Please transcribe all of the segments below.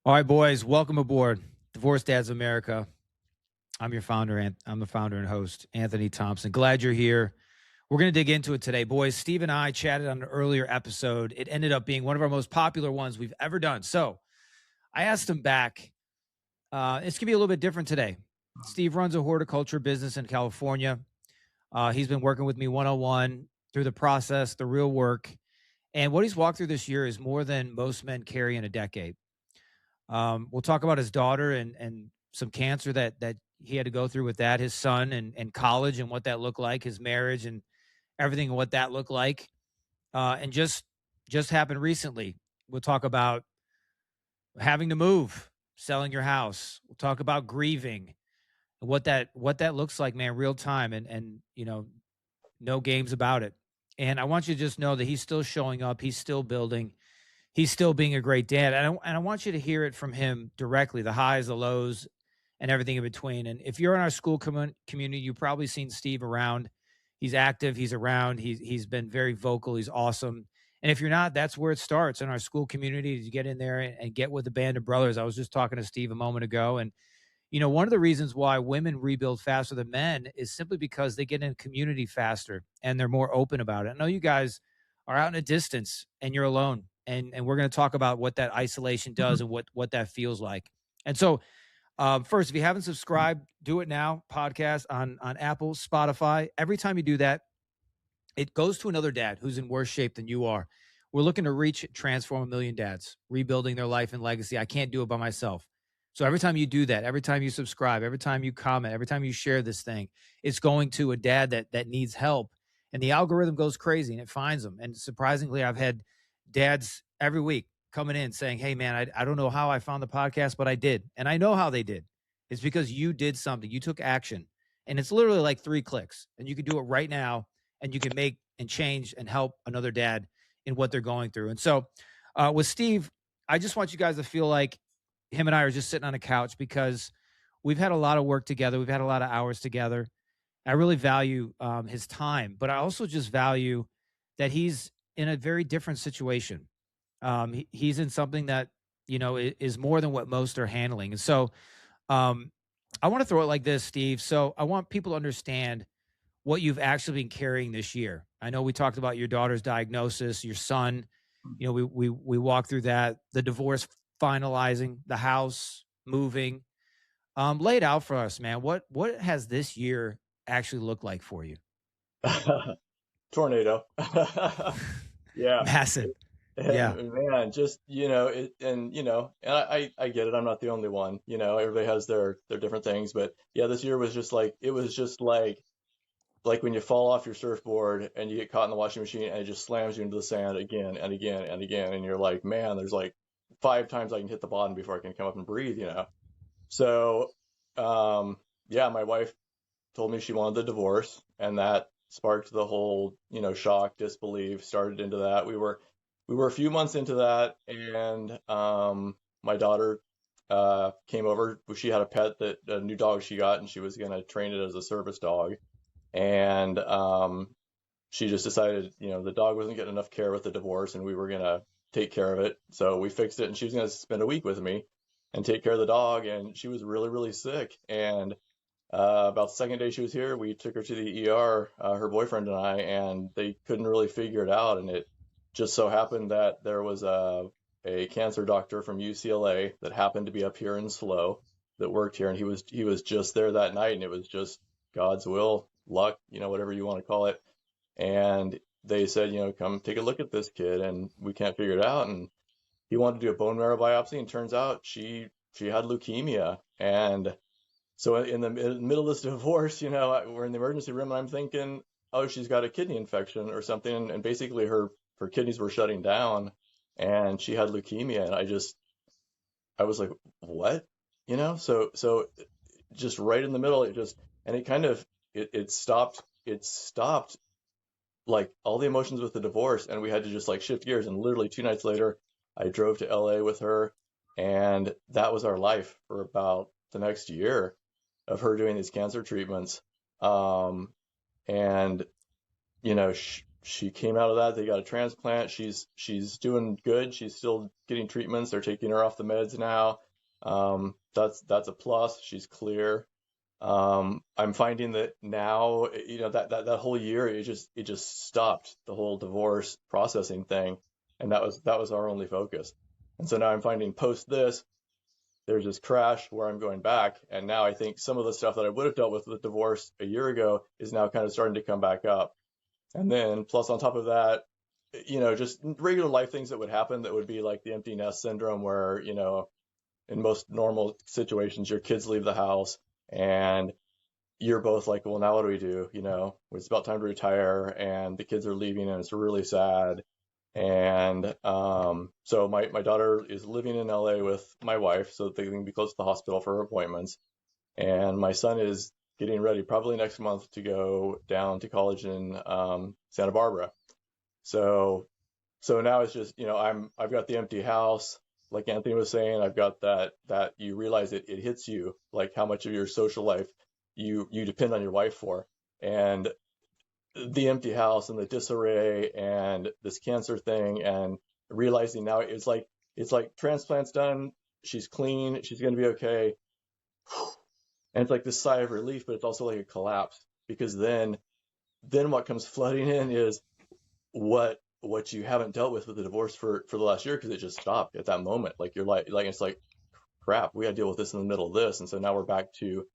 All right, boys, welcome aboard Divorce Dads America. I'm your founder, and I'm the founder and host, Anthony Thompson. Glad you're here. We're going to dig into it today. Boys, Steve and I chatted on an earlier episode. It ended up being one of our most popular ones we've ever done. So I asked him back. It's going to be a little bit different today. Steve runs a horticulture business in California. He's been working with me one-on-one through the process, the real work. And what he's walked through this year is more than most men carry in a decade. We'll talk about his daughter and some cancer that he had to go through with that, his son and college and what that looked like, his marriage and everything and what that looked like. And just happened recently. We'll talk about having to move, selling your house. We'll talk about grieving, what that looks like, man, real time and no games about it. And I want you to just know that he's still showing up, he's still building, he's still being a great dad. And I want you to hear it from him directly, the highs, the lows, and everything in between. And if you're in our school community, you've probably seen Steve around. He's active, he's around, he's been very vocal, he's awesome. And if you're not, that's where it starts in our school community. You get in there and get with a band of brothers. I was just talking to Steve a moment ago, and one of the reasons why women rebuild faster than men is simply because they get in a community faster and they're more open about it. I know you guys are out in a distance and you're alone, and we're going to talk about what that isolation does and what that feels like. And so, first, if you haven't subscribed, do it now. Podcast on Apple, Spotify. Every time you do that, it goes to another dad who's in worse shape than you are. We're looking to reach, transform a million dads, rebuilding their life and legacy. I can't do it by myself. So every time you do that, every time you subscribe, every time you comment, every time you share this thing, it's going to a dad that needs help. And the algorithm goes crazy and it finds them. And surprisingly, I've had dads every week coming in saying, hey, man, I don't know how I found the podcast, but I did. And I know how they did. It's because you did something. You took action. And it's literally like 3 clicks. And you can do it right now. And you can make and change and help another dad in what they're going through. And so with Steve, I just want you guys to feel like him and I are just sitting on a couch because we've had a lot of work together. We've had a lot of hours together. I really value his time, but I also just value that he's in a very different situation. He's in something that, is more than what most are handling. And so I want to throw it like this, Steve. So I want people to understand what you've actually been carrying this year. I know we talked about your daughter's diagnosis, your son, we walked through that, the divorce finalizing, the house, moving. Lay it out for us, man. What has this year actually looked like for you? Tornado. Yeah. Massive. Yeah. And man, just, I get it. I'm not the only one, everybody has their different things, but yeah, this year was just like, it was just like when you fall off your surfboard and you get caught in the washing machine and it just slams you into the sand again and again and again. And you're like, man, there's like 5 times I can hit the bottom before I can come up and breathe. So, yeah, my wife told me she wanted the divorce, and that sparked the whole, shock, disbelief, started into that. We were a few months into that, and my daughter came over. She had a pet, a new dog she got, and she was gonna train it as a service dog. And she just decided, the dog wasn't getting enough care with the divorce, and we were gonna take care of it. So we fixed it, and she was gonna spend a week with me and take care of the dog. And she was really, really sick. And about the second day she was here, we took her to the ER, her boyfriend and I, and they couldn't really figure it out. And it just so happened that there was a cancer doctor from UCLA that happened to be up here in SLO that worked here, and he was just there that night, and it was just God's will, luck, whatever you want to call it. And they said, come take a look at this kid, and we can't figure it out. And he wanted to do a bone marrow biopsy, and turns out she had leukemia. And so in the middle of this divorce, we're in the emergency room, and I'm thinking, oh, she's got a kidney infection or something, and basically her kidneys were shutting down, and she had leukemia. And I was like, what? So just right in the middle, and it kind of it stopped like all the emotions with the divorce, and we had to just like shift gears. And literally 2 nights later, I drove to LA with her, and that was our life for about the next year of her doing these cancer treatments. And she came out of that. They got a transplant. She's doing good. She's still getting treatments. They're taking her off the meds now. That's a plus. She's clear. I'm finding that now, that whole year, it just stopped, the whole divorce processing thing, and that was our only focus. And so now I'm finding post this, there's this crash where I'm going back, and now I think some of the stuff that I would have dealt with divorce a year ago is now kind of starting to come back up. And then plus on top of that, just regular life things that would happen that would be like the empty nest syndrome, where, in most normal situations, your kids leave the house and you're both like, well, now what do we do? It's about time to retire, and the kids are leaving, and it's really sad. And so my daughter is living in LA with my wife so that they can be close to the hospital for her appointments. And my son is getting ready probably next month to go down to college in Santa Barbara. So now it's just, I've got the empty house. Like Anthony was saying, I've got that you realize it hits you, like how much of your social life you depend on your wife for. And the empty house and the disarray and this cancer thing, and realizing now it's like transplant's done, she's clean, she's going to be okay. And it's like this sigh of relief, but it's also like a collapse, because then what comes flooding in is what you haven't dealt with the divorce for the last year, because it just stopped at that moment. Like you're like it's like, crap, we got to deal with this in the middle of this. And so now we're back to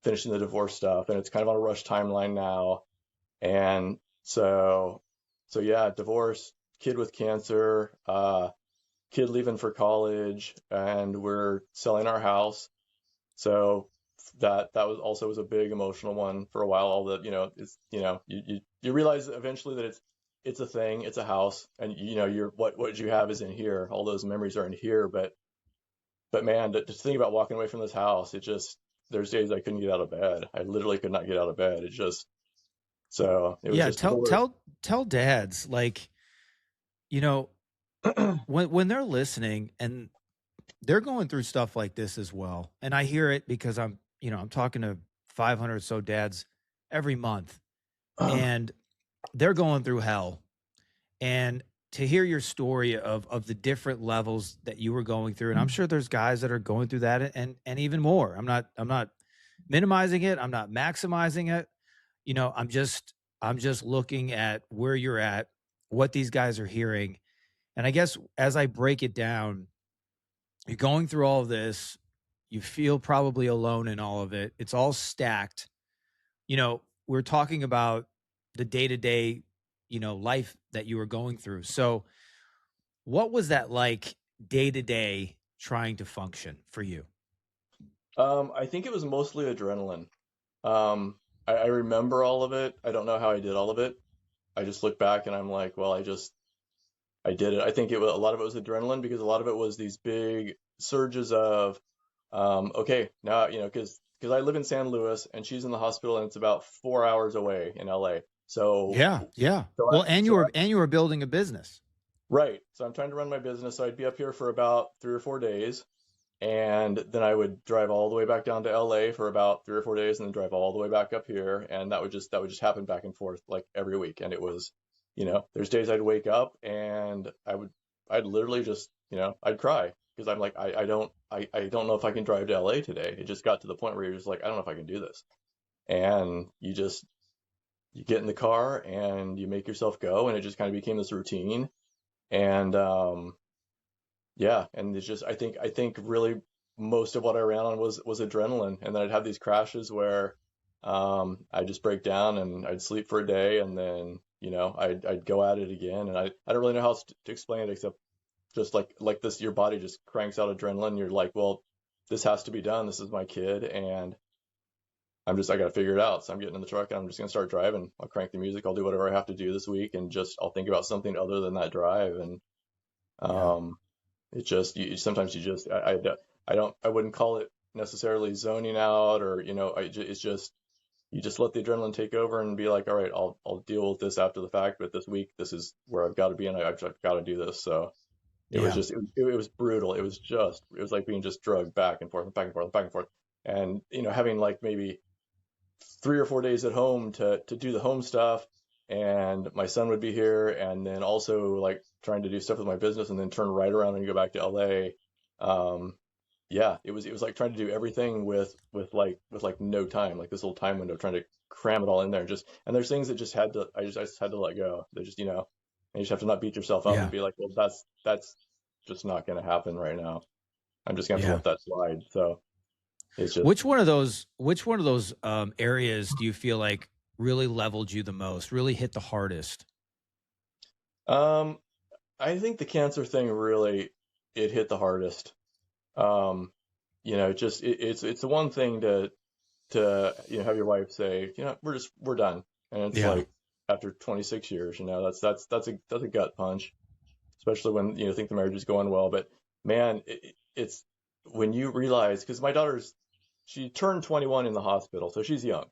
finishing the divorce stuff, and it's kind of on a rush timeline now. And so yeah, divorce, kid with cancer, kid leaving for college, and we're selling our house. So that was a big emotional one for a while. All that, it's, you realize eventually that it's a thing, it's a house, and you're what you have is in here. All those memories are in here, but man, to think about walking away from this house, there's days I couldn't get out of bed. I literally could not get out of bed. It was Yeah, just tell dads, like, when they're listening and they're going through stuff like this as well. And I hear it because I'm talking to 500 or so dads every month, and they're going through hell. And to hear your story of the different levels that you were going through, and I'm sure there's guys that are going through that and even more. I'm not minimizing it. I'm not maximizing it. I'm just looking at where you're at, what these guys are hearing. And I guess as I break it down, you're going through all of this, you feel probably alone in all of it. It's all stacked. We're talking about the day-to-day, life that you were going through. So what was that like day-to-day trying to function for you? I think it was mostly adrenaline. I remember all of it. I don't know how I did all of it. I just look back and I'm like, well, I did it. I think a lot of it was adrenaline, because a lot of it was these big surges of, okay, now, because I live in San Luis and she's in the hospital, and it's about 4 hours away in LA. So Yeah. Well, and you were building a business. right. So I'm trying to run my business. So I'd be up here for about 3 or 4 days. And then I would drive all the way back down to LA for about 3 or 4 days, and then drive all the way back up here. And that would just happen back and forth like every week. And it was, there's days I'd wake up and I'd literally just, I'd cry, because I'm like, I don't know if I can drive to LA today. It just got to the point where you're just like, I don't know if I can do this. And you get in the car and you make yourself go, and it just kind of became this routine. And, yeah, and it's just, I think really most of what I ran on was adrenaline. And then I'd have these crashes where I'd just break down and I'd sleep for a day, and then I'd go at it again. And I don't really know how else to explain it, except just like this, your body just cranks out adrenaline. You're like, well, this has to be done. This is my kid, and I got to figure it out. So I'm getting in the truck and I'm just gonna start driving. I'll crank the music. I'll do whatever I have to do this week, and I'll think about something other than that drive. And Yeah. It just sometimes I wouldn't call it necessarily zoning out, or it's just, you just let the adrenaline take over and be like, all right, I'll deal with this after the fact, but this week this is where I've got to be, and I've got to do this. So it was Yeah. just it was brutal. It was like being just drugged back and forth and back and forth and back and forth, and having like maybe 3 or 4 days at home to do the home stuff, and my son would be here, and then also like trying to do stuff with my business, and then turn right around and go back to LA. Um, yeah, it was like trying to do everything with no time, like this little time window, trying to cram it all in there, and there's things that just had to I just had to let go. They just, and you just have to not beat yourself up and Yeah. be like, well, that's just not going to happen right now. I'm just going to have to Yeah. let that slide. So it's just Which one of those areas do you feel like really leveled you the most, really hit the hardest? um I think the cancer thing really, it hit the hardest. Um, it's the one thing to have your wife say, we're done, and it's Yeah. like after 26 years, that's a gut punch, especially when think the marriage is going well. But man, it's when you realize, because my daughter's she turned 21 in the hospital, so she's young.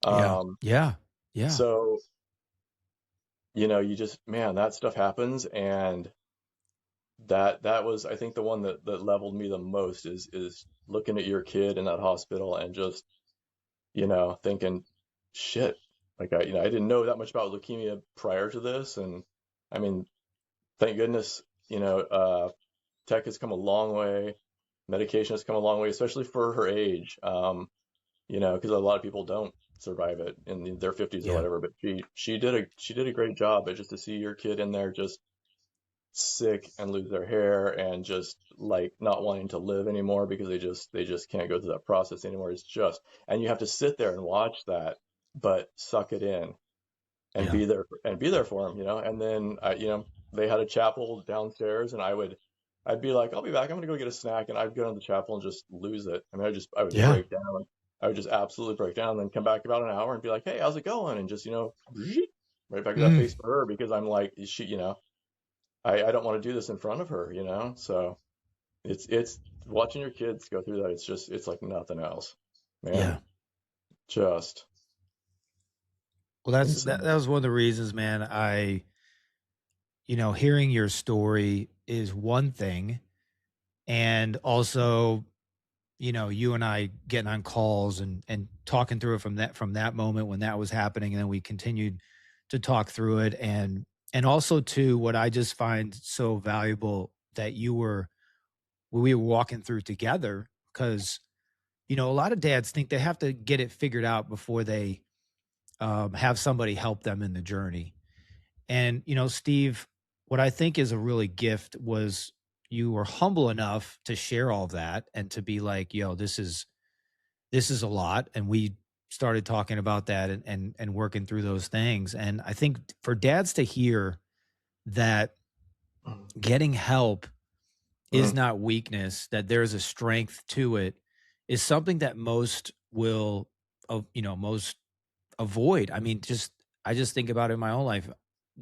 Yeah. Um, Yeah. Yeah. so you just, man, that stuff happens, and that was, I think, the one that leveled me the most, is looking at your kid in that hospital and just thinking, shit, like I didn't know that much about leukemia prior to this, and I mean, thank goodness, tech has come a long way, medication has come a long way, especially for her age, because a lot of people don't survive it in their 50s or Yeah. whatever, but she did a great job. But just to see your kid in there just sick and lose their hair and just like not wanting to live anymore because they just can't go through that process anymore. It's just, and you have to sit there and watch that, but suck it in and Yeah. be there for them, And then they had a chapel downstairs, and I'd be like, I'll be back. I'm gonna go get a snack, and I'd go to the chapel and just lose it. I mean, I would Yeah. break down. I would just absolutely break down, and then come back about an hour and be like, hey, how's it going? And just right back to that Mm. face for her, because I'm like, I don't want to do this in front of her, So it's watching your kids go through that. It's like nothing else, man. Yeah. Just Well, that insane. was one of the reasons, man. Hearing your story is one thing, and also, you and I getting on calls and talking through it from that moment when that was happening, and then we continued to talk through it, and also too, what I just find so valuable that we were walking through together, because a lot of dads think they have to get it figured out before they have somebody help them in the journey. And, Steve, what I think is a really gift was you were humble enough to share all that and to be like, yo, this is a lot. And we started talking about that and working through those things. And I think for dads to hear that getting help is Mm, not weakness, that there's a strength to it, is something that most will, most avoid. I mean, I just think about it in my own life.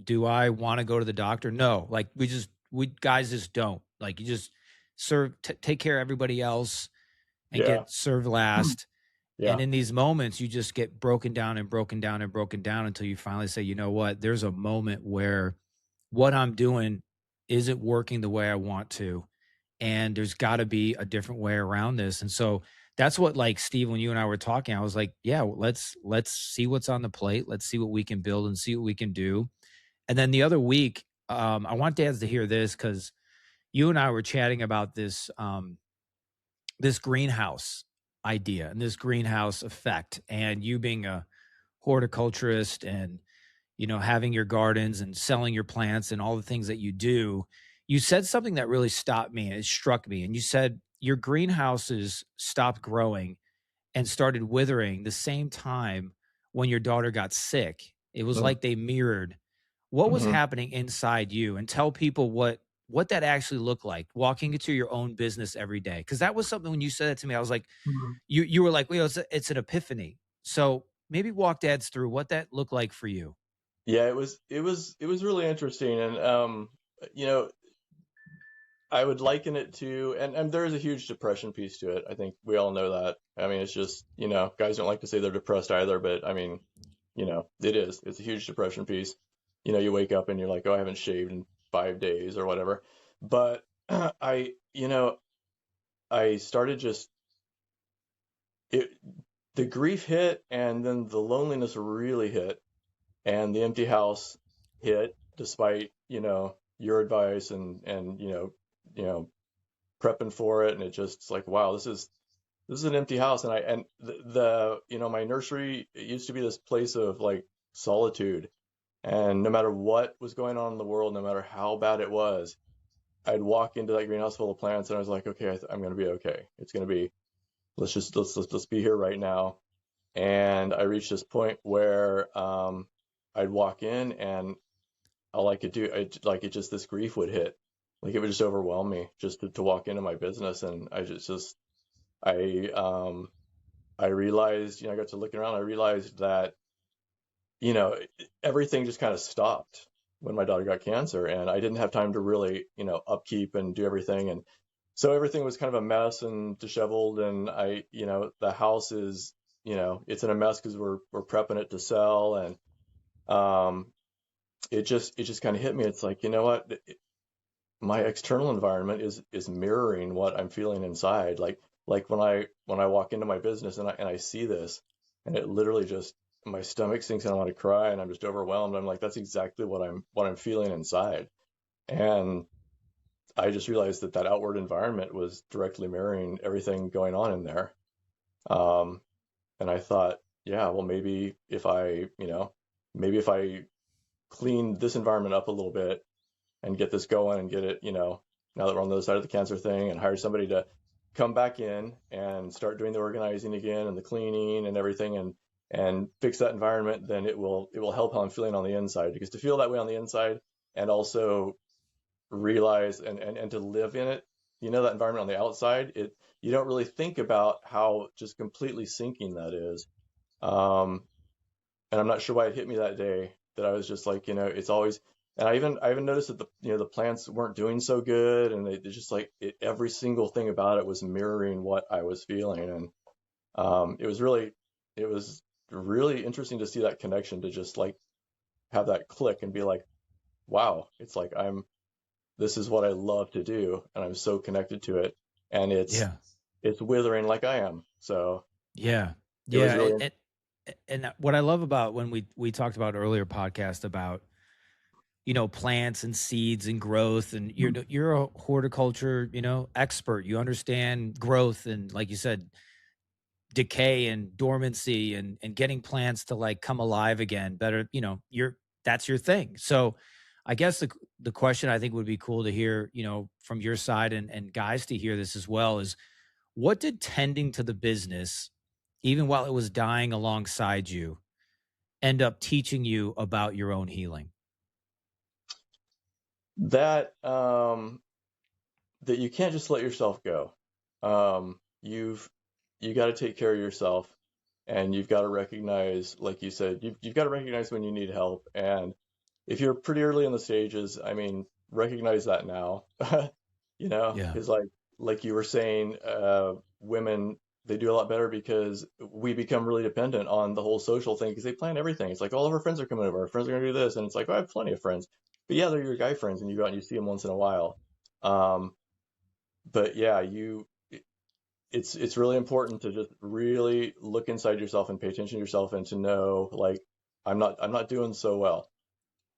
Do I want to go to the doctor? No. Like we guys just don't. Like you just take care of everybody else and yeah, get served last. And yeah, in these moments, you just get broken down and broken down and broken down until you finally say, you know what? There's a moment where what I'm doing isn't working the way I want to, and there's got to be a different way around this. And so that's what, like, Steve, when you and I were talking, I was like, yeah, let's see what's on the plate, let's see what we can build and see what we can do. And then the other week, I want dads to hear this, because you and I were chatting about this greenhouse idea and this greenhouse effect, and you being a horticulturist, and having your gardens and selling your plants and all the things that you do. You said something that really stopped me and it struck me. And you said your greenhouses stopped growing and started withering the same time when your daughter got sick. It was mm, like they mirrored what was hmm happening inside you. And tell people what that actually looked like walking into your own business every day. Cause that was something, when you said that to me, I was like, you were like, well, it's an epiphany. So maybe walk dads through what that looked like for you. yeah. It was really interesting, and you know, I would liken it to, and there is a huge depression piece to it. I think we all know that. I mean, it's just, guys don't like to say they're depressed either, but I mean, it is. It's a huge depression piece. You wake up and you're like, oh, I haven't shaved in 5 days or whatever. But I started just it, the grief hit, and then the loneliness really hit. and the empty house hit despite, your advice and prepping for it. And it just, it's like, wow, this is an empty house. And my nursery, it used to be this place of like solitude. And no matter what was going on in the world, no matter how bad it was, I'd walk into that greenhouse full of plants and I was like, okay, I'm going to be okay. It's going to be, let's be here right now. And I reached this point where I'd walk in and all I could do, this grief would hit. Like it would just overwhelm me just to walk into my business. And I, um, I realized, I got to looking around, I realized that, you know, everything just kind of stopped when my daughter got cancer and I didn't have time to really, upkeep and do everything. And so everything was kind of a mess and disheveled. And the house is, it's in a mess because we're prepping it to sell. And it just kind of hit me. It's like, you know what? My external environment is mirroring what I'm feeling inside. Like when I walk into my business and I see this, and it literally just my stomach sinks and I want to cry and I'm just overwhelmed. I'm like, that's exactly what I'm feeling inside. And I just realized that outward environment was directly mirroring everything going on in there. Um, and I thought, yeah, well, maybe if I clean this environment up a little bit and get this going and get it, now that we're on the other side of the cancer thing, and hire somebody to come back in and start doing the organizing again and the cleaning and everything and fix that environment, then it will help how I'm feeling on the inside. Because to feel that way on the inside and also realize and to live in it, that environment on the outside, you don't really think about how just completely sinking that is. Um, and I'm not sure why it hit me that day that I was just like, it's always, and I even noticed that the plants weren't doing so good, and they just like every single thing about it was mirroring what I was feeling. And it was really interesting to see that connection, to just like have that click and be like, wow, it's like this is what I love to do and I'm so connected to it, and Yeah. it's withering like I am. So Yeah. it was Yeah. really, And what I love about when we talked about earlier podcast about, plants and seeds and growth, and you're a horticulture, expert. You understand growth and, like you said, decay and dormancy and getting plants to like come alive again better, that's your thing. So I guess the question I think would be cool to hear, from your side, and guys to hear this as well, is what did tending to the business, even while it was dying alongside you, end up teaching you about your own healing? that you can't just let yourself go. You got to take care of yourself, and you've got to recognize, like you said, you've got to recognize when you need help. And if you're pretty early in the stages, I mean, recognize that now. Yeah. Because like you were saying, women, they do a lot better because we become really dependent on the whole social thing, because they plan everything. It's like all of our friends are coming over, our friends are gonna do this, and it's like, oh, I have plenty of friends, but yeah, they're your guy friends, and you go out and you see them once in a while. Um, but yeah, it's really important to just really look inside yourself and pay attention to yourself, and to know, like, I'm not doing so well,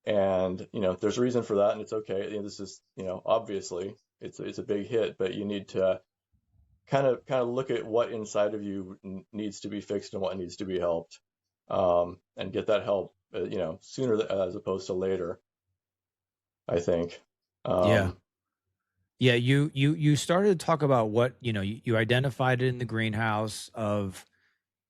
and there's a reason for that, and it's okay. This is, obviously it's a big hit, but you need to kind of look at what inside of you needs to be fixed and what needs to be helped, and get that help, sooner as opposed to later, I think. Yeah. um, Yeah, you started to talk about what, you identified it in the greenhouse of,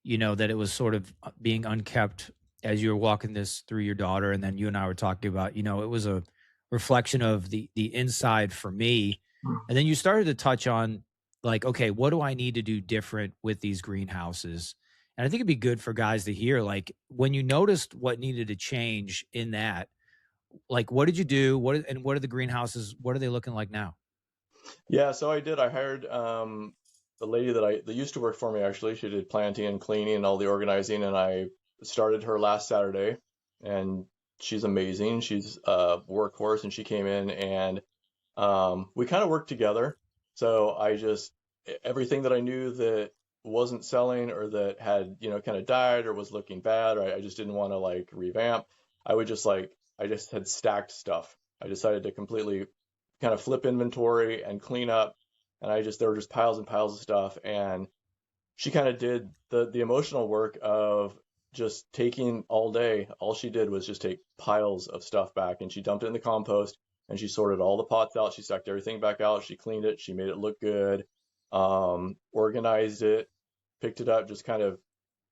that it was sort of being unkept as you were walking this through your daughter, and then you and I were talking about, it was a reflection of the inside for me. And then you started to touch on, like, okay, what do I need to do different with these greenhouses? And I think it'd be good for guys to hear, like, when you noticed what needed to change in that, like, what did you do? What are the greenhouses? What are they looking like now? yeah, so I hired the lady that used to work for me. Actually, she did planting and cleaning and all the organizing, and I started her last Saturday, and she's amazing. She's a workhorse, and she came in, and we kind of worked together. So everything that I knew that wasn't selling, or that had, kind of died or was looking bad, or I just didn't want to like revamp, I would just like, I just had stacked stuff. I decided to completely kind of flip inventory and clean up. And there were just piles and piles of stuff. And she kind of did the emotional work of just taking all day. All she did was just take piles of stuff back, and she dumped it in the compost, and she sorted all the pots out. She stacked everything back out. She cleaned it. She made it look good, organized it, picked it up, just kind of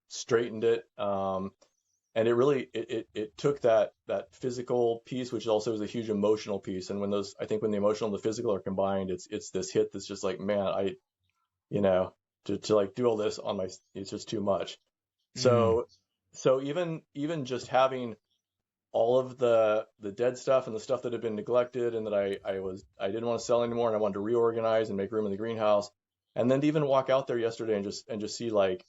straightened it. And it really it took that physical piece, which also is a huge emotional piece. And when those, I think when the emotional and the physical are combined, it's this hit that's just like, man, you know, to like do all this on my, it's just too much. Mm. So even just having all of the dead stuff and the stuff that had been neglected and that I didn't want to sell anymore, and I wanted to reorganize and make room in the greenhouse, and then to even walk out there yesterday and just see like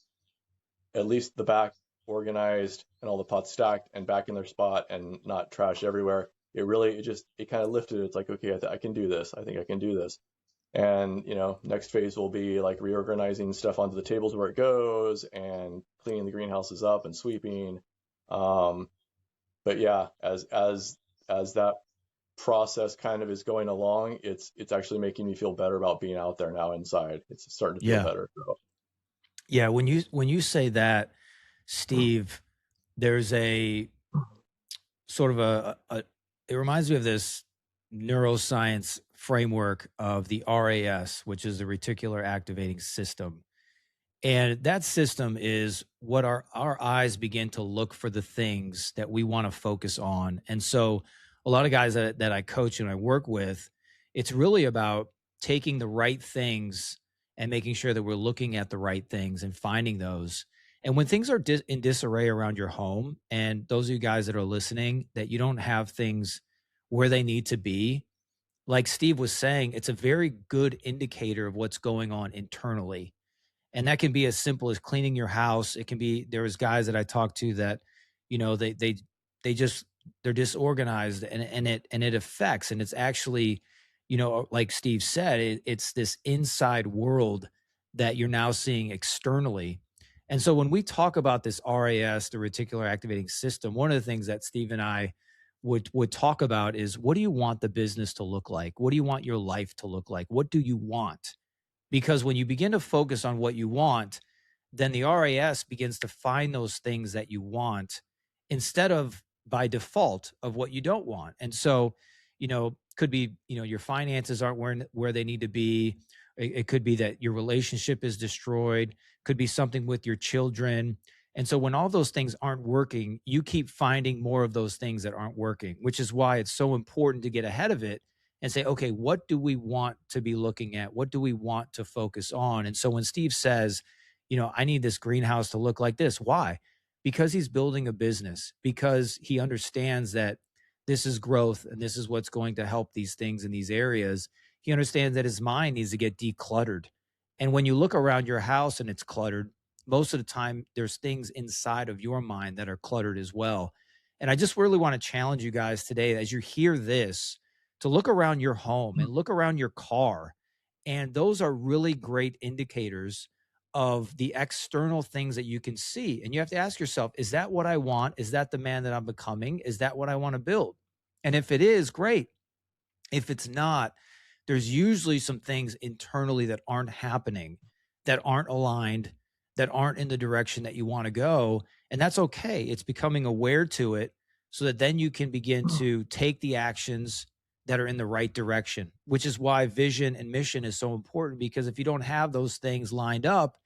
at least the back organized and all the pots stacked and back in their spot and not trash everywhere. It kind of lifted. It's like, okay, I can do this. I think I can do this. And, next phase will be like reorganizing stuff onto the tables where it goes and cleaning the greenhouses up and sweeping. But yeah, as that process kind of is going along, it's actually making me feel better about being out there now inside. It's starting to feel Yeah. better. So. Yeah. When you say that, Steve, there's a sort of it reminds me of this neuroscience framework of the RAS, which is the reticular activating system. And that system is what our eyes begin to look for the things that we want to focus on. And so a lot of guys that I coach and I work with, it's really about taking the right things and making sure that we're looking at the right things and finding those. And when things are in disarray around your home, and those of you guys that are listening, that you don't have things where they need to be, like Steve was saying, it's a very good indicator of what's going on internally. And that can be as simple as cleaning your house. It can be, there was guys that I talked to that, they just, they're disorganized, and it affects, and it's actually, like Steve said, it's this inside world that you're now seeing externally. And so when we talk about this RAS, the reticular activating system, one of the things that Steve and I would talk about is, what do you want the business to look like? What do you want your life to look like? What do you want? Because when you begin to focus on what you want, then the RAS begins to find those things that you want instead of by default of what you don't want. And so, could be, your finances aren't where they need to be. It could be that your relationship is destroyed, could be something with your children. And so when all those things aren't working, you keep finding more of those things that aren't working, which is why it's so important to get ahead of it and say, okay, what do we want to be looking at? What do we want to focus on? And so when Steve says, I need this greenhouse to look like this, why? Because he's building a business, because he understands that this is growth and this is what's going to help these things in these areas. He understands that his mind needs to get decluttered. And when you look around your house and it's cluttered, most of the time there's things inside of your mind that are cluttered as well. And I just really want to challenge you guys today, as you hear this, to look around your home and look around your car. And those are really great indicators of the external things that you can see. And you have to ask yourself, is that what I want? Is that the man that I'm becoming? Is that what I want to build? And if it is, great. If it's not, there's usually some things internally that aren't happening, that aren't aligned, that aren't in the direction that you want to go. And that's okay. It's becoming aware to it so that then you can begin to take the actions that are in the right direction, which is why vision and mission is so important. Because if you don't have those things lined up,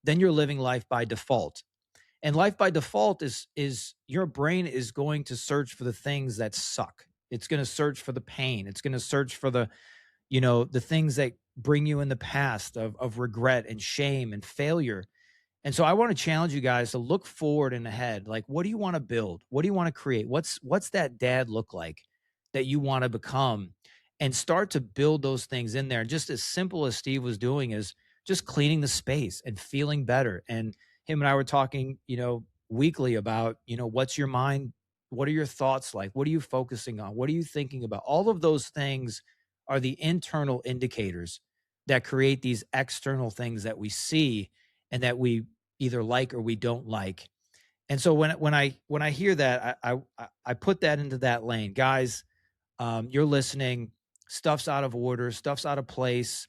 then you're living life by default. And life by default is your brain is going to search for the things that suck. It's going to search for the pain. It's going to search for the things that bring you in the past of regret and shame and failure. And so I want to challenge you guys to look forward and ahead. Like, what do you want to build? What do you want to create? What's that dad look like that you want to become? And start to build those things in there. Just as simple as Steve was doing is just cleaning the space and feeling better. And him and I were talking, weekly about, what's your mind? What are your thoughts like? What are you focusing on? What are you thinking about? All of those things are the internal indicators that create these external things that we see and that we either like or we don't like. And so when I hear that, I put that into that lane, guys. You're listening. Stuff's out of order. Stuff's out of place.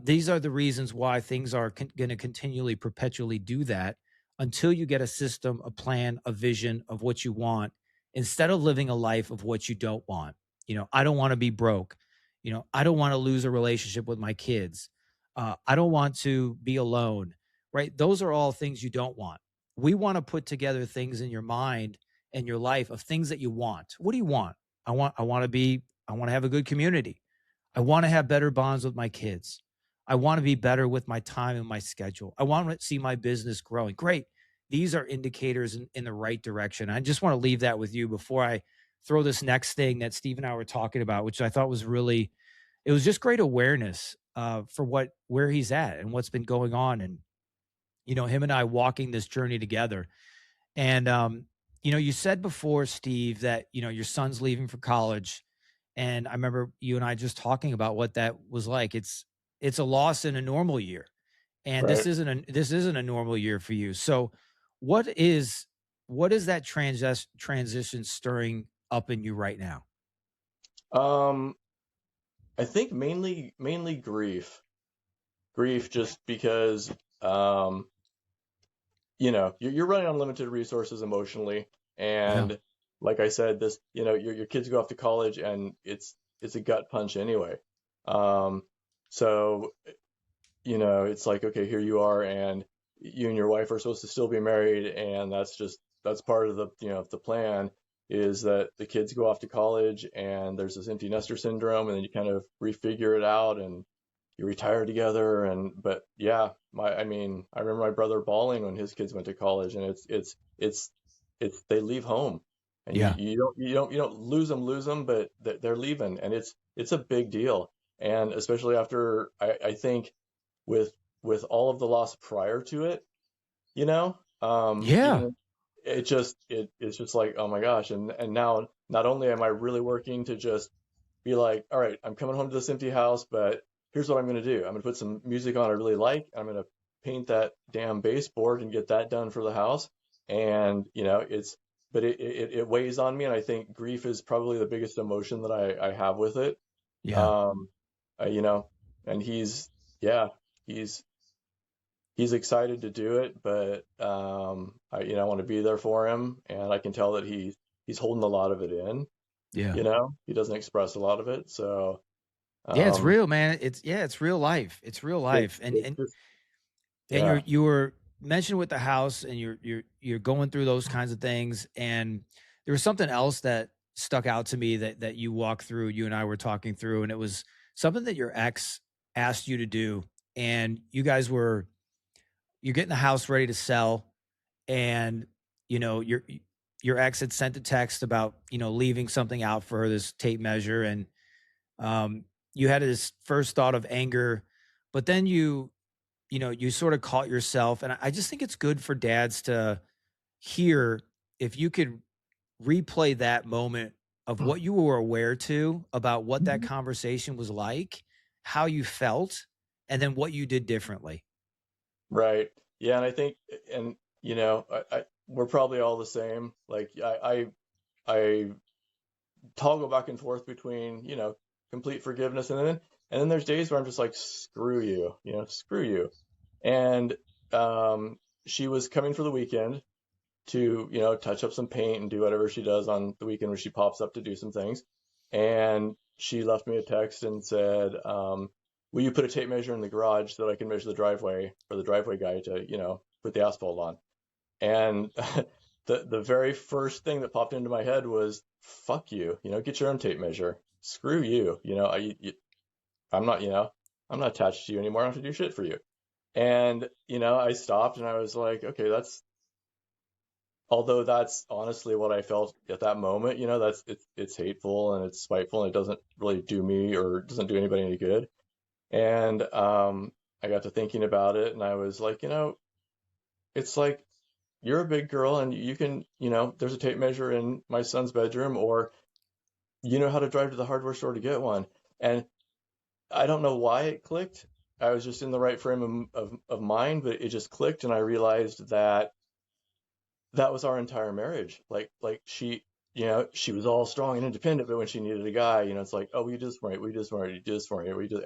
These are the reasons why things are going to continually, perpetually do that until you get a system, a plan, a vision of what you want, instead of living a life of what you don't want. I don't want to be broke. I don't want to lose a relationship with my kids. I don't want to be alone. Right? Those are all things you don't want. We want to put together things in your mind and your life of things that you want. What do you want? I want to have a good community. I want to have better bonds with my kids. I want to be better with my time and my schedule. I want to see my business growing. Great. These are indicators in the right direction. I just want to leave that with you before I throw this next thing that Steve and I were talking about, which I thought was really, it was just great awareness for where he's at and what's been going on. And, him and I walking this journey together. And, you said before, Steve, that, your son's leaving for college. And I remember you and I just talking about what that was like. It's a loss in a normal year. And Right. this isn't a normal year for you. So what is that transition stirring up in you right now? Um, I think mainly grief, just because you're running on limited resources emotionally, Yeah. and like I said, this your kids go off to college, and it's a gut punch anyway. Um, so it's like, okay, here you are, and you and your wife are supposed to still be married, and that's part of the plan, is that the kids go off to college, and there's this empty nester syndrome, and then you kind of refigure it out, and you retire together. But yeah, I mean, I remember my brother bawling when his kids went to college, and it's they leave home, and Yeah. you don't lose them, but they're leaving, and it's a big deal. And especially after, I think, with all of the loss prior to it, Yeah. even it's just like, oh my gosh. And now, not only am I really working to just be like, all right, I'm coming home to this empty house, but here's what I'm going to do. I'm going to put some music on I really like. I'm going to paint that damn baseboard and get that done for the house. And but it weighs on me, and I think grief is probably the biggest emotion that I have with it. Yeah. um uh, you know and yeah, he's he's excited to do it, but I want to be there for him, and I can tell that he's holding a lot of it in. Yeah. He doesn't express a lot of it, so Yeah, it's um real, man. It's real life. It's real life. And it's and just, and yeah. you were mentioned with the house, and you're going through those kinds of things. And there was something else that stuck out to me that you walked through, you and I were talking through, and it was something that your ex asked you to do. And you're getting the house ready to sell, and you know your ex had sent a text about leaving something out for her, this tape measure. And you had this first thought of anger, but then you sort of caught yourself. And I just think it's good for dads to hear, if you could replay that moment of what you were aware to about what that conversation was like, how you felt, and then what you did differently. Right. Yeah, and I think, and we're probably all the same. Like, I toggle back and forth between, complete forgiveness, and then there's days where I'm just like, screw you, screw you. And she was coming for the weekend to, touch up some paint and do whatever she does on the weekend when she pops up to do some things. And she left me a text and said, will you put a tape measure in the garage so that I can measure the driveway for the driveway guy to, put the asphalt on? And the very first thing that popped into my head was, fuck you, get your own tape measure. Screw you. I'm not, I'm not attached to you anymore. I don't have to do shit for you. And, I stopped, and I was like, okay, although that's honestly what I felt at that moment, it's hateful and it's spiteful, and it doesn't really do me, or doesn't do anybody any good. And I got to thinking about it, and I was like, it's like, you're a big girl, and you can, there's a tape measure in my son's bedroom, or you know how to drive to the hardware store to get one. And I don't know why it clicked. I was just in the right frame of mind, but it just clicked, and I realized that that was our entire marriage. Like she, she was all strong and independent, but when she needed a guy, it's like, oh, will you do this for me? Will you do this for me? You do this for me? We do,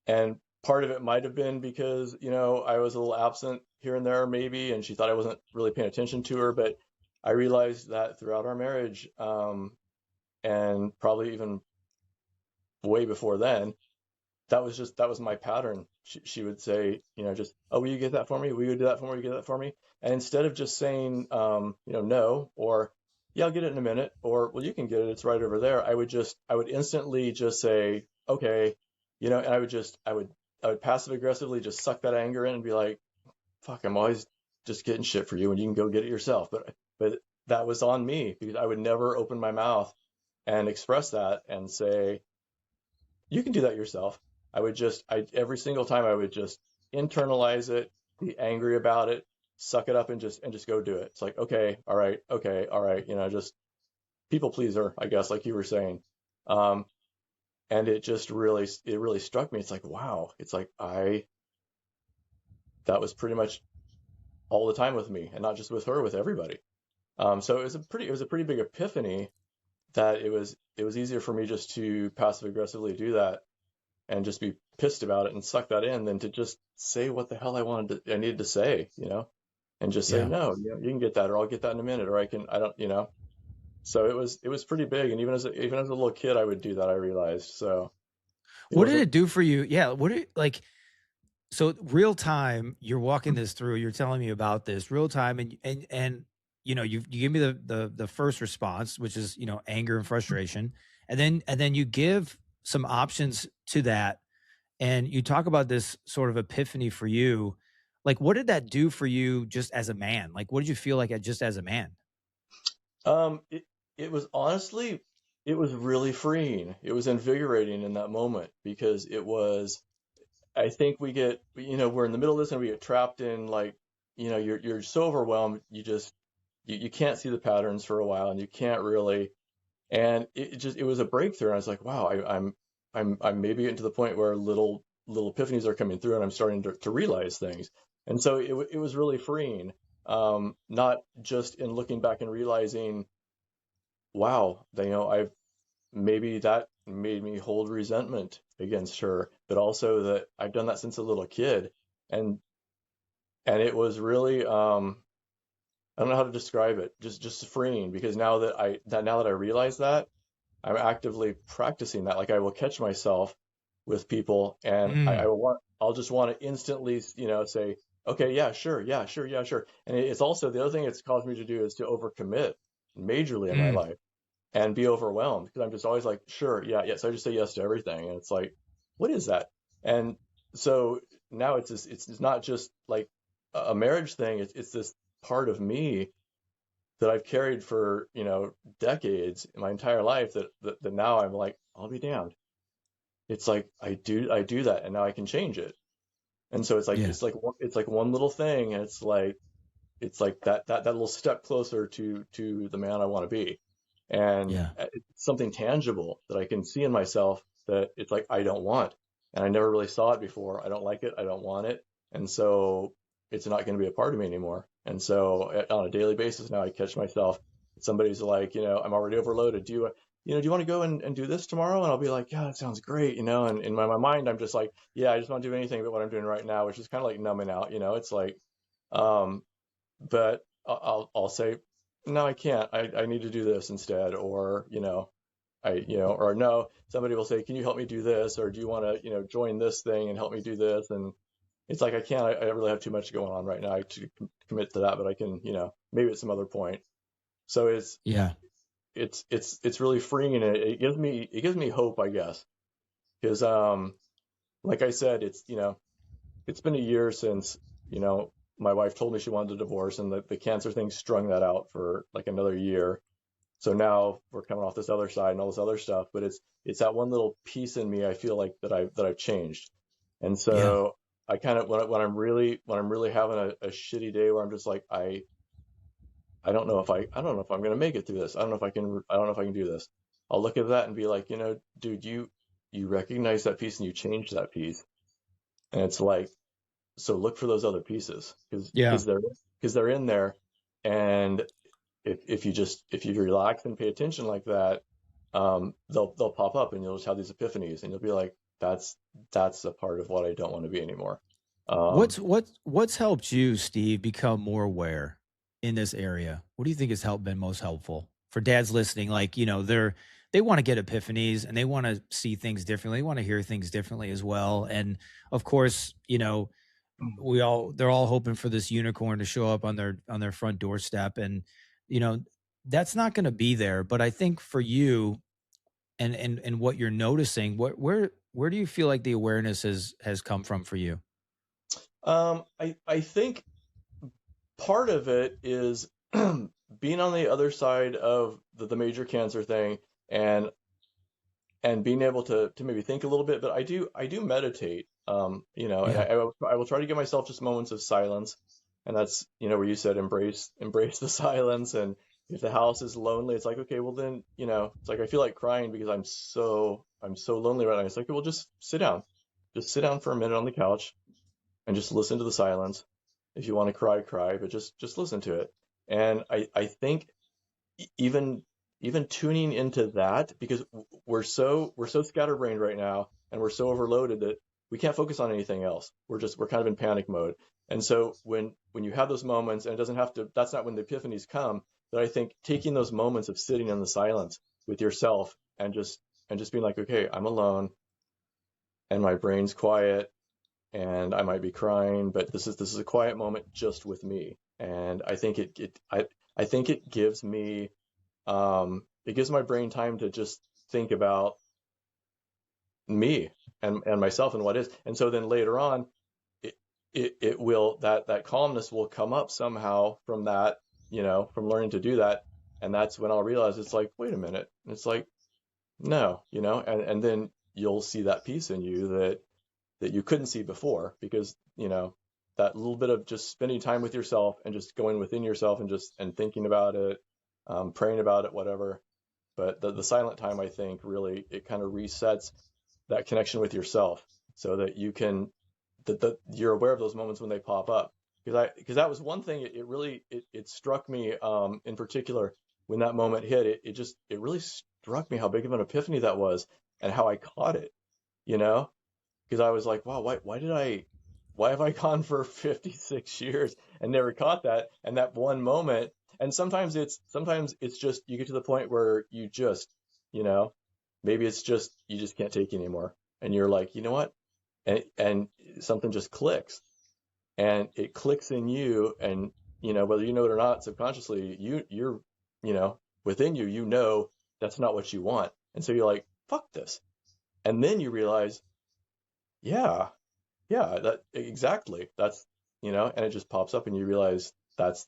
and part of it might have been because, I was a little absent here and there maybe, and she thought I wasn't really paying attention to her. But I realized that throughout our marriage, and probably even way before then, that was my pattern. She would say, just, oh, will you get that for me? Will you do that for me? Will you get that for me? And instead of just saying, no, or yeah, I'll get it in a minute, or well, you can get it, it's right over there. I would instantly just say, okay, and I would passive aggressively just suck that anger in and be like, fuck, I'm always just getting shit for you and you can go get it yourself. But that was on me because I would never open my mouth and express that and say, you can do that yourself. Every single time I would just internalize it, be angry about it, suck it up and just go do it. It's like, okay, all right, just people pleaser, I guess, like you were saying. Um, and it really struck me. It's like, wow, it's like that was pretty much all the time with me, and not just with her, with everybody. So it was a pretty big epiphany that it was easier for me just to passive aggressively do that and just be pissed about it and suck that in than to just say what the hell I needed to say, and just say, Yeah. no, you can get that, or I'll get that in a minute, or I don't, so it was pretty big. And even as a little kid, I would do that. I realized. So it What did wasn't, it do for you? Yeah. What did like, so real time, you're walking this through, you're telling me about this real time. And, you give me the first response, which is, anger and frustration. And then you give some options to that. And you talk about this sort of epiphany for you. Like, what did that do for you just as a man? Like, what did you feel like just as a man? um, it, it was honestly, it was really freeing. It was invigorating in that moment because I think we're in the middle of this and we get trapped in like, you're so overwhelmed. You can't see the patterns for a while and you can't really, and it was a breakthrough. And I was like, wow, I'm maybe getting to the point where little epiphanies are coming through and I'm starting to realize things. And so it was really freeing. Not just in looking back and realizing, wow, I've maybe that made me hold resentment against her, but also that I've done that since a little kid. And it was really, I don't know how to describe it, just freeing because now that I realize that, I'm actively practicing that. Like I will catch myself with people and Mm, I'll just want to instantly, say, okay, yeah, sure, yeah, sure, yeah, sure. And it's also the other thing it's caused me to do is to overcommit majorly in my mm, life and be overwhelmed because I'm just always like, sure, yeah, yes. I just say yes to everything. And it's like, what is that? And so now it's not just like a marriage thing. It's this part of me that I've carried for, decades, my entire life that now I'm like, I'll be damned. It's like I do that and now I can change it. And so yeah. it's like one little thing and it's like that little step closer to the man I want to be. And Yeah. it's something tangible that I can see in myself that it's like I don't want. And I never really saw it before. I don't like it. I don't want it. And so it's not going to be a part of me anymore. And so on a daily basis now I catch myself. Somebody's like, I'm already overloaded. Do you want to go and do this tomorrow? And I'll be like, yeah, that sounds great. And in my mind, I'm just like, yeah, I just want to do anything but what I'm doing right now, which is kind of like numbing out. It's like, um, but I'll say, no, I can't. I need to do this instead, or or no. Somebody will say, can you help me do this, or do you want to join this thing and help me do this? And it's like I can't. I really have too much going on right now to commit to that, but I can maybe at some other point. So Yeah. it's really freeing and it gives me hope, I guess, because like I said, it's been a year since, you know, my wife told me she wanted a divorce and the cancer thing strung that out for like another year. So now we're coming off this other side and all this other stuff, but it's that one little piece in me I feel like that I've changed. And Yeah. so I kind of when I'm really having a shitty day where I'm just like I don't know if I don't know if I'm gonna make it through this. I don't know if I can do this. I'll look at that and be like, dude, you recognize that piece and you change that piece. And it's like, so look for those other pieces Yeah. because they're in there, And if you relax and pay attention like that, they'll pop up and you'll just have these epiphanies and you'll be like, that's a part of what I don't want to be anymore. Um, What's helped you, Steve, become more aware in this area? What do you think has helped been most helpful for dads listening? Like, they want to get epiphanies and they want to see things differently. They want to hear things differently as well. And of course, they're all hoping for this unicorn to show up on their front doorstep. And, you know, that's not going to be there. But I think for you and what you're noticing, where do you feel like the awareness has come from for you? I think part of it is being on the other side of the major cancer thing and being able to maybe think a little bit, but I do meditate, and Yeah. I will try to give myself just moments of silence, and that's where you said embrace the silence, and if the house is lonely, it's like, okay, well then, it's like I feel like crying because I'm so lonely right now. It's like, well, just sit down for a minute on the couch and just listen to the silence. If you want to cry, cry, but just listen to it. And I think even tuning into that, because we're so scatterbrained right now and we're so overloaded that we can't focus on anything else. We're kind of in panic mode. And so when you have those moments, and it doesn't have to, that's not when the epiphanies come, but I think taking those moments of sitting in the silence with yourself and just being like, okay, I'm alone and my brain's quiet and I might be crying, but this is a quiet moment just with me. And I think I think it gives my brain time to just think about me and myself and what is. And so then later on, it will, that calmness will come up somehow from that, from learning to do that. And that's when I'll realize it's like, wait a minute. And it's like, no, and then you'll see that piece in you that you couldn't see before, because that little bit of just spending time with yourself and just going within yourself and thinking about it, praying about it, whatever. But the silent time, I think, really, it kind of resets that connection with yourself, so that you're aware of those moments when they pop up. Because that was one thing, it really it struck me, in particular, when that moment hit. It really struck me how big of an epiphany that was, and how I caught it. You know, because I was like, wow, why have I gone for 56 years and never caught that? And that one moment, and sometimes it's just you get to the point where you know, maybe it's just you just can't take it anymore, and you're like, you know what? And something just clicks, and it clicks in you, and whether you know it or not, subconsciously, you're within you, that's not what you want, and so you're like, fuck this, and then you realize, yeah, yeah, that exactly. And it just pops up and you realize that's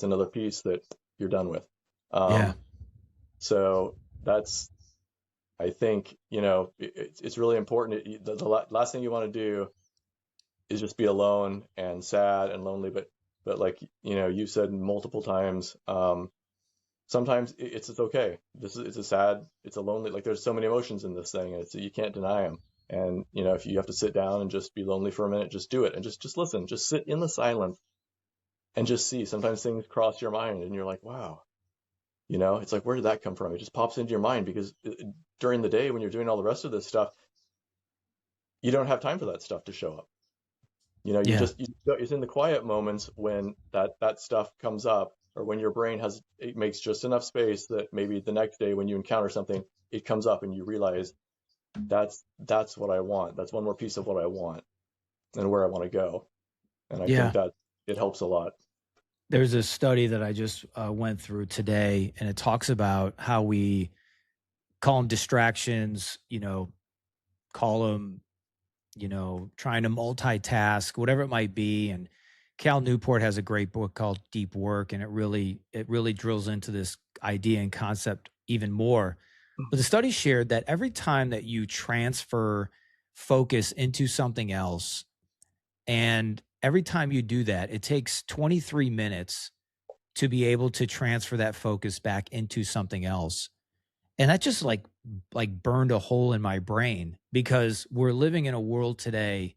another piece that you're done with. Yeah. Um, so that's, I think, it's really important. The last thing you want to do is just be alone and sad and lonely. But like, you said multiple times, sometimes it's okay. It's a sad, it's a lonely, like there's so many emotions in this thing, and you can't deny them. And if you have to sit down and just be lonely for a minute, just do it, and just listen, just sit in the silence and just see. Sometimes things cross your mind and you're like, wow, it's like, where did that come from? It just pops into your mind because during the day when you're doing all the rest of this stuff, you don't have time for that stuff to show up. Yeah. It's in the quiet moments when that stuff comes up, or when your brain it makes just enough space that maybe the next day when you encounter something, it comes up and you realize that's what I want. That's one more piece of what I want and where I want to go. And I think Yeah. that it helps a lot. There's a study that I just went through today, and it talks about how we call them distractions, call them, trying to multitask, whatever it might be. And Cal Newport has a great book called Deep Work, and it really drills into this idea and concept even more. But the study shared that every time that you transfer focus into something else, and every time you do that, it takes 23 minutes to be able to transfer that focus back into something else. And that just like burned a hole in my brain, because we're living in a world today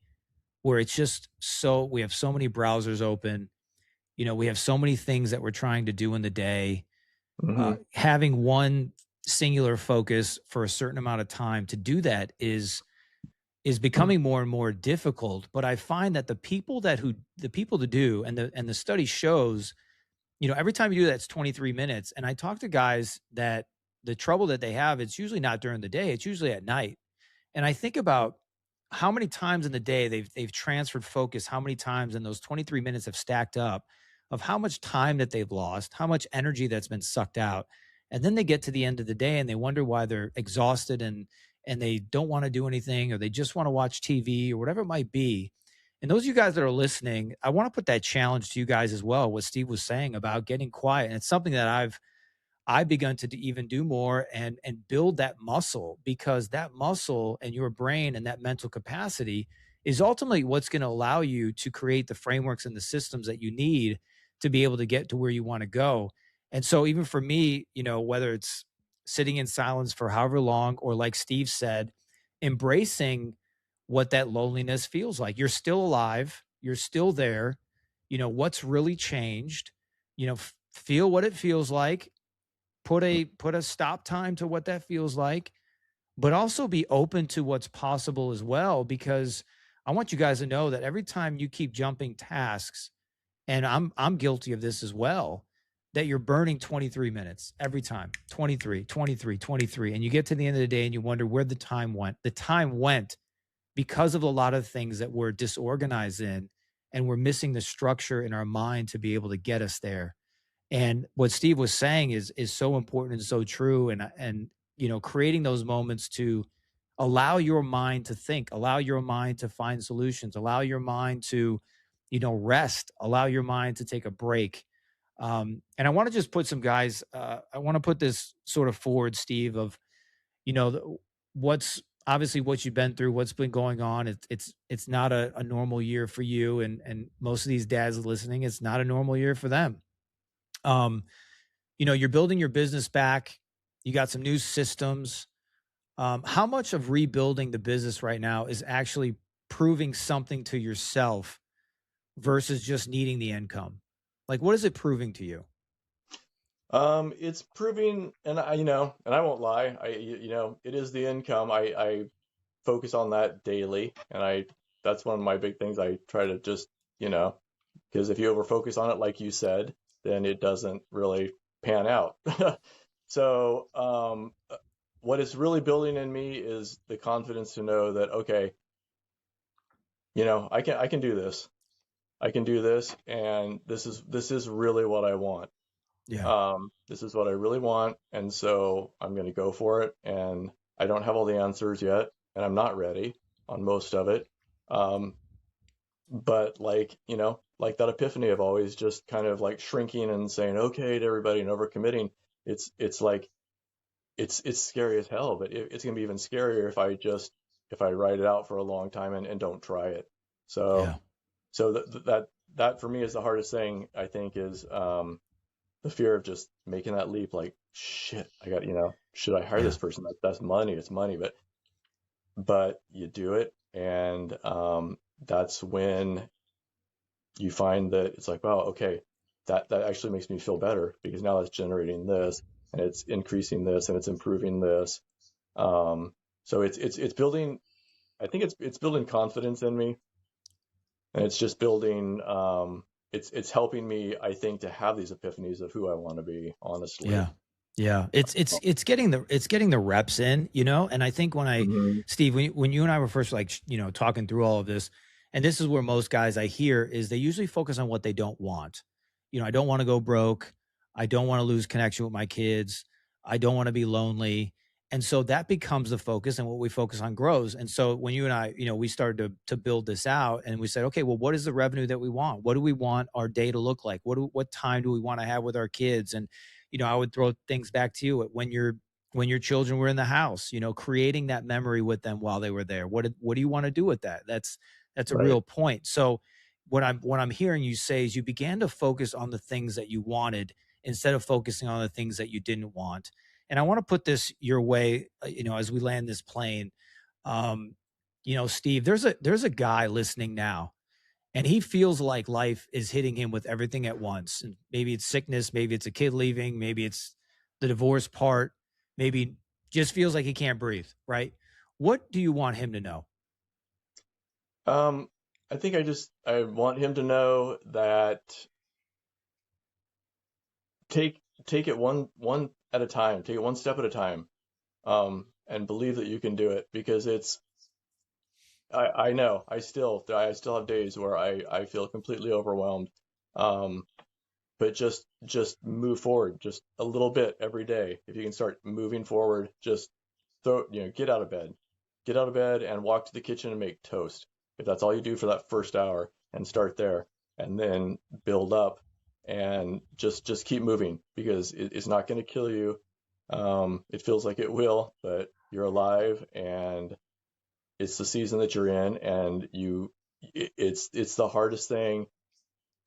where it's just, so we have so many browsers open. We have so many things that we're trying to do in the day. Hmm. Having one singular focus for a certain amount of time to do that is becoming more and more difficult. But I find that the people to do, and the study shows, every time you do that, it's 23 minutes. And I talk to guys that the trouble that they have, it's usually not during the day, it's usually at night. And I think about how many times in the day they've transferred focus, how many times in those 23 minutes have stacked up of how much time that they've lost, how much energy that's been sucked out. And then they get to the end of the day and they wonder why they're exhausted and they don't want to do anything, or they just want to watch TV or whatever it might be. And those of you guys that are listening, I want to put that challenge to you guys as well, what Steve was saying about getting quiet. And it's something that I've begun to even do more and build that muscle, because that muscle and your brain and that mental capacity is ultimately what's going to allow you to create the frameworks and the systems that you need to be able to get to where you want to go. And so even for me, whether it's sitting in silence for however long, or like Steve said, embracing what that loneliness feels like. You're still alive, you're still there. What's really changed, feel what it feels like, put a stop time to what that feels like, but also be open to what's possible as well, because I want you guys to know that every time you keep jumping tasks, and I'm guilty of this as well, that you're burning 23 minutes every time. 23, 23, 23, and you get to the end of the day and you wonder where the time went. The time went because of a lot of things that we're disorganized in, and we're missing the structure in our mind to be able to get us there. And what Steve was saying is so important and so true. And creating those moments to allow your mind to think, allow your mind to find solutions, allow your mind to, rest, allow your mind to take a break. And I want to just put some guys. I want to put this sort of forward, Steve, of what's obviously what you've been through, what's been going on. It's not a normal year for you, and most of these dads listening, it's not a normal year for them. Um, you're building your business back. You got some new systems. How much of rebuilding the business right now is actually proving something to yourself versus just needing the income? Like, what is it proving to you? It's proving, and and I won't lie, it is the income. I focus on that daily, and that's one of my big things. I try to just, because if you over focus on it, like you said, then it doesn't really pan out. So, what it's really building in me is the confidence to know that, okay, I can do this. I can do this, and this is really what I want. Yeah. This is what I really want, and so I'm going to go for it. And I don't have all the answers yet, and I'm not ready on most of it. Um, but like that epiphany of always just kind of like shrinking and saying okay to everybody and overcommitting. It's like it's scary as hell, but it's going to be even scarier if I write it out for a long time and don't try it. So Yeah. so that for me is the hardest thing, I think, is the fear of just making that leap. Like, shit, I got, should I hire Yeah. this person? That's money. It's money, but you do it, and that's when you find that it's like, wow, okay, that actually makes me feel better, because now it's generating this, and it's increasing this, and it's improving this. Um, so it's building. I think it's building confidence in me, and it's just building. It's helping me, I think, to have these epiphanies of who I want to be. Yeah. Honestly. Yeah. It's getting the reps in, and I think Hmm. Steve, when you and I were first, like, talking through all of this, and this is where most guys I hear is they usually focus on what they don't want. I don't want to go broke. I don't want to lose connection with my kids. I don't want to be lonely. And so that becomes the focus, and what we focus on grows. And so when you and I, we started to build this out, and we said, okay, well, what is the revenue that we want? What do we want our day to look like? What time do we want to have with our kids? And I would throw things back to you when your children were in the house, creating that memory with them while they were there. What do you want to do with that? That's a Right. real point. So what I'm hearing you say is you began to focus on the things that you wanted instead of focusing on the things that you didn't want. And I want to put this your way, as we land this plane. Steve, there's a guy listening now, And he feels like life is hitting him with everything at once. And maybe it's sickness, maybe it's a kid leaving, maybe it's the divorce part, maybe just feels like he can't breathe, right? What do you want him to know? Um, I think I want him to know that take it one at a time, take it one step at a time, and believe that you can do it because I know I still have days where I feel completely overwhelmed. Um, but just move forward just a little bit every day. If you can start moving forward, just get out of bed and walk to the kitchen and make toast. If that's all you do for that first hour, and start there, and then build up, and just keep moving because it's not going to kill you. It feels like it will, but you're alive, and it's the season that you're in, and it's the hardest thing.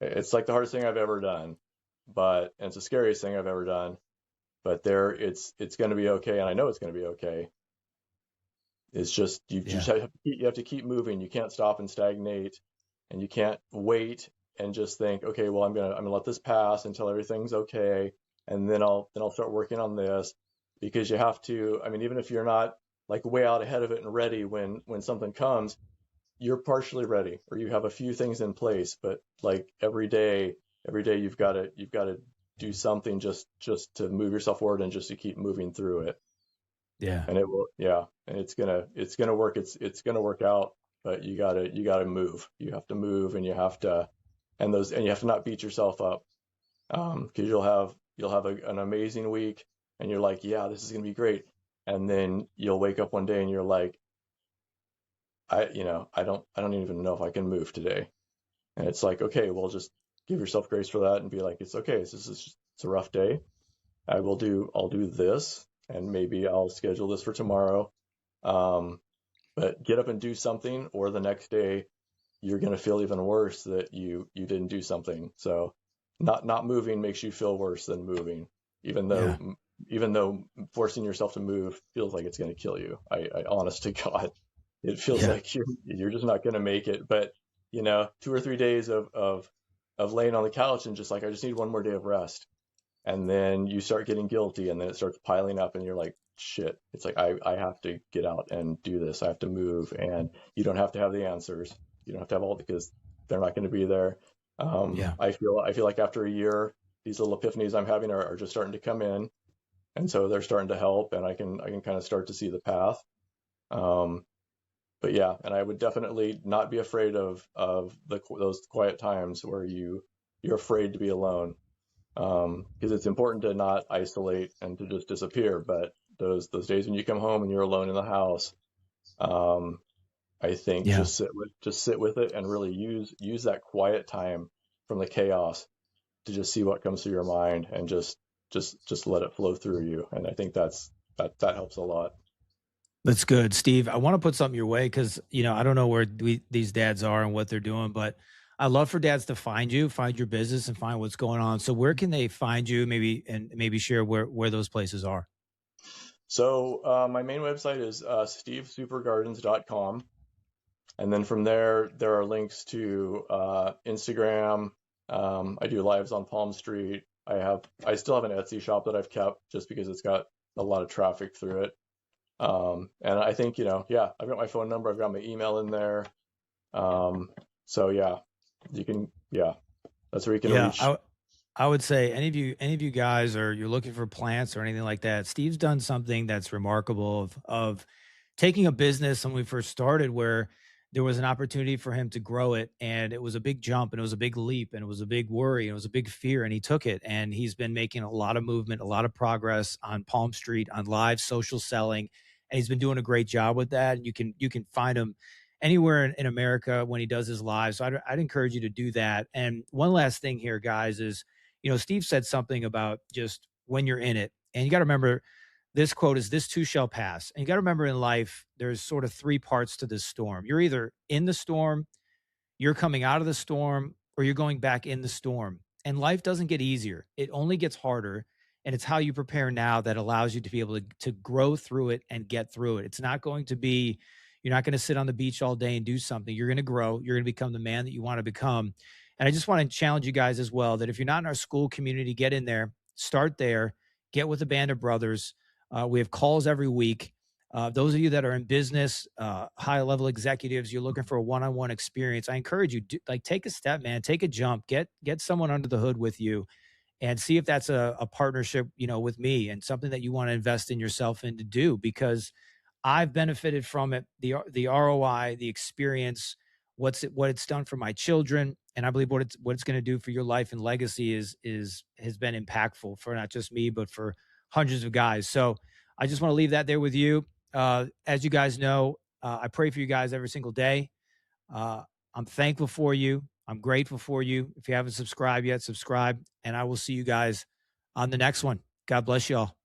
It's like the hardest thing I've ever done, and it's the scariest thing I've ever done. But it's going to be okay, and I know it's going to be okay. It's just you Yeah. just you have to keep moving. You can't stop and stagnate, and you can't wait and just think, okay, well, I'm gonna let this pass until everything's okay, and then I'll start working on this, because you have to. I mean, even if you're not like way out ahead of it and ready when something comes, you're partially ready, or you have a few things in place. But like every day you've got to do something just to move yourself forward and just to keep moving through it. Yeah. And it will, yeah, and it's gonna work. It's gonna work out. But you gotta move. You have to move, and you have to not beat yourself up, because you'll have an amazing week, and you're like, yeah, this is gonna be great. And then you'll wake up one day and you're like, I don't even know if I can move today. And it's like, okay, well, just give yourself grace for that and be like, it's okay. It's a rough day. I'll do this, and maybe I'll schedule this for tomorrow. Um, but get up and do something, or the next day you're going to feel even worse that you didn't do something. So not moving makes you feel worse than moving, even Yeah. though even though forcing yourself to move feels like it's going to kill you. I honest to God, it feels Yeah. like you're just not going to make it. But 2 or 3 days of laying on the couch and just like, I just need one more day of rest, and then you start getting guilty, and then it starts piling up, and you're like, shit, it's like, I have to get out and do this. I have to move. And you don't have to have the answers. You don't have to have all, because they're not going to be there. Yeah. I feel like after a year, these little epiphanies I'm having are just starting to come in, and so they're starting to help, and I can kind of start to see the path. um, but yeah, and I would definitely not be afraid of those quiet times where you're afraid to be alone, because it's important to not isolate and to just disappear. But those days when you come home and you're alone in the house, um, I think Yeah. just sit with it, and really use that quiet time from the chaos to just see what comes through your mind, and just let it flow through you. And I think that helps a lot. That's good, Steve. I want to put something your way because I don't know where these dads are and what they're doing, but I love for dads to find you, find your business, and find what's going on. So where can they find you? Maybe and maybe share where those places are. So my main website is stevesupergardens.com. And then from there are links to Instagram. I do lives on Palm Street. I still have an Etsy shop that I've kept just because it's got a lot of traffic through it. And I think, yeah, I've got my phone number, I've got my email in there. So yeah, yeah, that's where you can Yeah, reach. I would say any of you guys or you're looking for plants or anything like that, Steve's done something that's remarkable of taking a business when we first started where there was an opportunity for him to grow it and it was a big jump and it was a big leap and it was a big worry and it was a big fear and he took it and he's been making a lot of movement, a lot of progress on Palm Street on live social selling and he's been doing a great job with that and you can find him anywhere in America when he does his live. So I'd encourage you to do that. And one last thing here, guys, is Steve said something about just when you're in it. And you got to remember this quote is this too shall pass. And you got to remember in life, there's sort of three parts to this storm. You're either in the storm, you're coming out of the storm, or you're going back in the storm. And life doesn't get easier. It only gets harder. And it's how you prepare now that allows you to be able to grow through it and get through it. It's not going to be, You're not going to sit on the beach all day and do something. You're going to grow. You're going to become the man that you want to become. And I just want to challenge you guys as well that if you're not in our school community, get in there, start there, get with a band of brothers. We have calls every week. Those of you that are in business, high level executives, you're looking for a one-on-one experience. I encourage you, like take a step, man, take a jump, get someone under the hood with you, and see if that's a partnership, with me and something that you want to invest in yourself in to do, because I've benefited from it, the ROI, the experience, what it's done for my children, and I believe what it's going to do for your life and legacy is has been impactful for not just me but for hundreds of guys. So I just want to leave that there with you. As you guys know, I pray for you guys every single day. I'm thankful for you. I'm grateful for you. If you haven't subscribed yet, subscribe, and I will see you guys on the next one. God bless you all.